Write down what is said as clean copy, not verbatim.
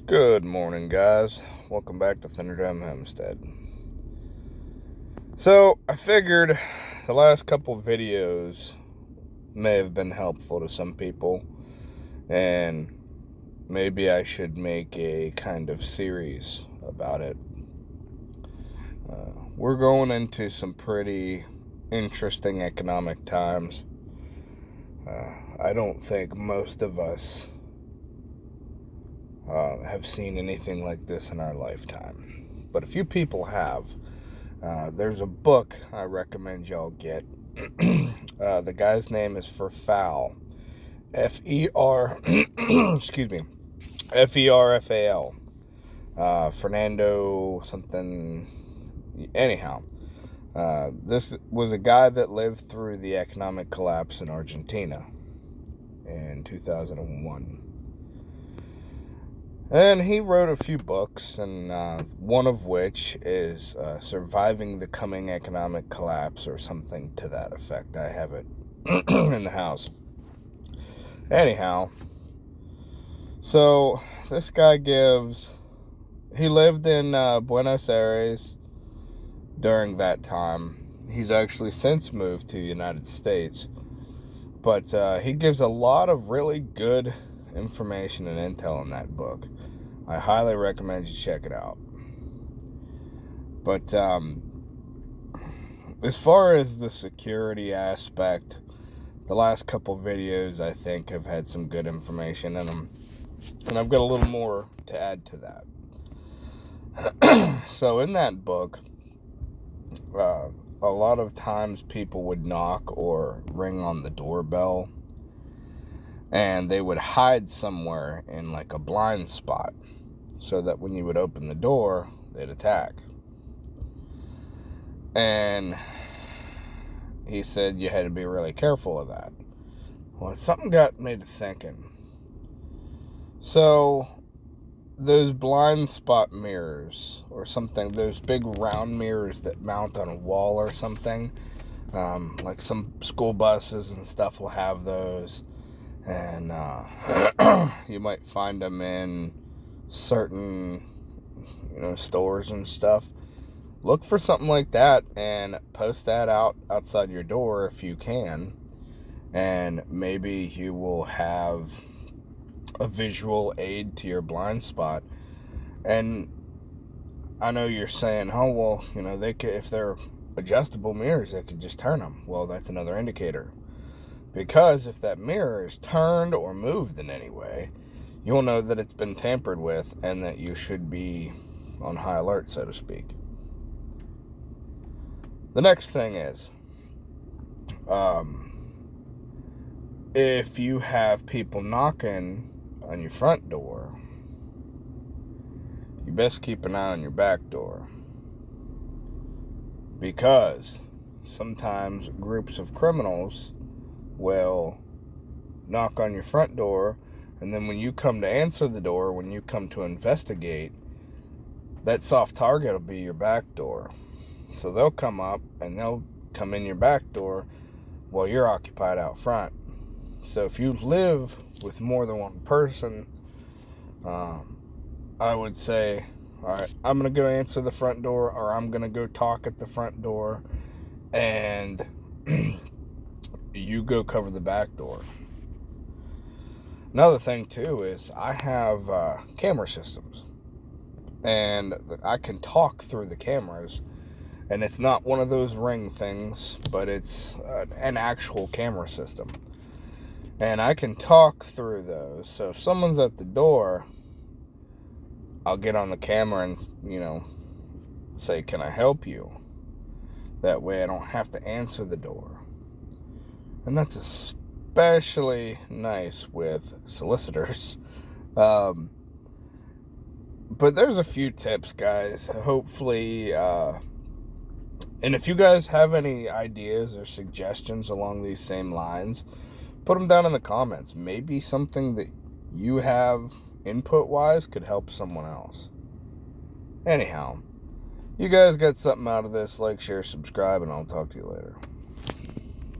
Good morning, guys. Welcome back to Thunderdome Homestead. So, I figured the last couple videos may have been helpful to some people, and maybe I should make a kind of series about it. We're going into some pretty interesting economic times. I don't think most of us have seen anything like this in our lifetime, but a few people have. There's a book I recommend y'all get. The guy's name is Ferfal. F-E-R, excuse me, F-E-R-F-A-L. Fernando something. Anyhow, this was a guy that lived through the economic collapse in Argentina in 2001. And he wrote a few books, and one of which is Surviving the Coming Economic Collapse, or something to that effect. I have it in the house. Anyhow, so this guy he lived in Buenos Aires during that time. He's actually since moved to the United States, but he gives a lot of really good information and intel in that book. I highly recommend you check it out. But as far as the security aspect, the last couple videos I think have had some good information in them, and I've got a little more to add to that. So in that book, a lot of times people would knock or ring on the doorbell, and they would hide somewhere in like a blind spot, so that when you would open the door, they'd attack. And he said you had to be really careful of that. Well, something got me to thinking. So, those blind spot mirrors, or something, those big round mirrors that mount on a wall or something, like some school buses and stuff will have those, and you might find them in certain stores and stuff. Look for something like that and post that outside your door if you can, and maybe you will have a visual aid to your blind spot. And I know you're saying, oh well, they could, if they're adjustable mirrors, they could just turn them. Well, that's another indicator, because if that mirror is turned or moved in any way, you'll know that it's been tampered with and that you should be on high alert, so to speak. The next thing is, if you have people knocking on your front door, you best keep an eye on your back door, because sometimes groups of criminals will knock on your front door, and then when you come to answer the door, when you come to investigate, that soft target will be your back door. So they'll come up and they'll come in your back door while you're occupied out front. So if you live with more than one person, I would say, all right, I'm going to go answer the front door, or I'm going to go talk at the front door, and you go cover the back door. Another thing, too, is I have camera systems, and I can talk through the cameras, and it's not one of those ring things, but it's an actual camera system, and I can talk through those. So if someone's at the door, I'll get on the camera and, say, can I help you? That way I don't have to answer the door. And that's especially nice with solicitors. But there's a few tips, guys. Hopefully, and if you guys have any ideas or suggestions along these same lines, put them down in the comments. Maybe something that you have input-wise could help someone else. Anyhow, you guys got something out of this. Like, share, subscribe, and I'll talk to you later.